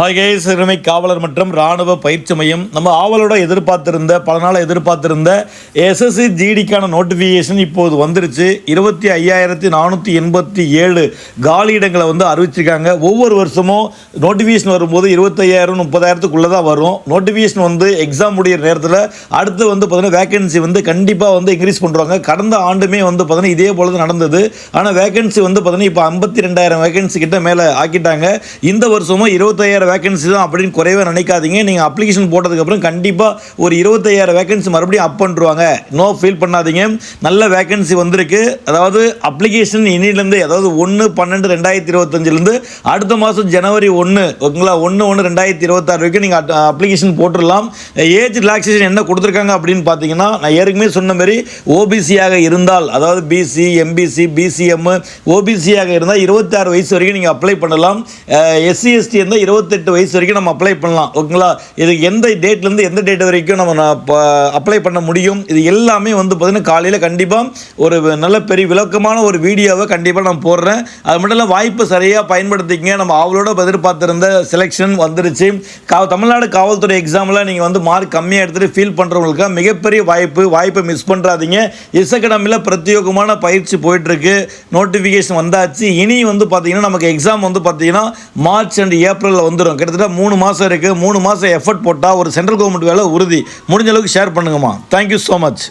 Hi guys, இளமை காவலர் மற்றும் ராணுவ பயிற்சி மையம் நம்ம ஆவலோட பல நாள் எதிர்பார்த்திருந்த எஸ்எஸ்சி ஜிடிக்கான நோட்டிஃபிகேஷன் இப்போது வந்துருச்சு. 25,487 காலியிடங்களை அறிவிச்சிருக்காங்க. ஒவ்வொரு வருஷமும் நோட்டிஃபிகேஷன் வரும்போது 25,000 30,000க்குள்ளே தான் வரும். நோட்டிஃபிகேஷன் எக்ஸாம் முடிகிற நேரத்தில் அடுத்து பார்த்தீங்கன்னா வேகன்சி கண்டிப்பாக இன்க்ரீஸ் பண்ணுறாங்க. கடந்த ஆண்டுமே பார்த்தீங்கன்னா இதே போல தான் நடந்தது. ஆனால் வேகன்சி பார்த்தீங்கன்னா இப்போ 52,000 வேகன்சி கிட்ட மேலே ஆக்கிட்டாங்க. இந்த வருஷமும் 25,000 வேகன்சி தான் அப்படின்னு குறைவே நினைக்காதீங்க. நீங்கள் அப்ளிகேஷன் போட்டதுக்கப்புறம் கண்டிப்பாக ஒரு 25,000 வேகன்சி மறுபடியும் அப் பண்ணுவாங்க. நோ ஃபீல் பண்ணாதீங்க. நல்ல வேகன்சி வந்திருக்கு. அதாவது அப்ளிகேஷன் இன்னிலேருந்து, அதாவது 1/12/2025 அடுத்த மாதம் ஜனவரி 1 ஓகேங்களா, 1/1/2026 வரைக்கும் நீங்கள் அப்ளிகேஷன் போட்டுடலாம். ஏஜ் ரிலாக்ஸேஷன் என்ன கொடுத்துருக்காங்க அப்படின்னு பார்த்தீங்கன்னா, நான் ஏற்கனவே சொன்ன மாதிரி ஓபிசியாக இருந்தால், அதாவது பிசி, எம்பிசி, பிசிஎம், ஓபிசியாக இருந்தால் 26 வயசு வரைக்கும் நீங்கள் அப்ளை பண்ணலாம். எஸ்சி எஸ்டி இருந்தால் 28 வயசு வரைக்கும் நம்ம அப்ளை பண்ணலாம். ஓகேங்களா, இது எந்த டேட்லேருந்து எந்த டேட் வரைக்கும் நம்ம அப்ளை பண்ண முடியும், இது எல்லாமே பார்த்தீங்கன்னா காலையில் கண்டிப்பாக ஒரு நல்ல பெரிய விளக்கமான ஒரு வீடியோவை கண்டிப்பாக நான் போடுறேன். அது மட்டும் இல்லை, வாய்ப்பு சரியாக பயன்படுத்திங்க. நம்ம அவளோட எதிர்பார்த்திருந்த செலெக்ஷன் வந்துருச்சு. தமிழ்நாடு காவல்துறை எக்ஸாமில் நீங்கள் மார்க் கம்மியாக எடுத்துகிட்டு ஃபீல் பண்ணுறவங்களுக்கு மிகப்பெரிய வாய்ப்பை மிஸ் பண்ணுறாதீங்க. இஸ் அகாடமியில் பிரத்யேகமான பயிற்சி போயிட்டுருக்கு. நோட்டிஃபிகேஷன் வந்தாச்சு. இனி பார்த்தீங்கன்னா நமக்கு எக்ஸாம் பார்த்தீங்கன்னா மார்ச் அண்ட் ஏப்ரலில் வந்துடும். கிட்டத்தட்ட 3 மாதம் இருக்குது. 3 மாதம் எஃபர்ட் போட்டால் ஒரு சென்ட்ரல் கவர்மெண்ட் வேலை உறுதி. முடிஞ்ச அளவுக்கு ஷேர் பண்ணுங்கம்மா. Thank you so much.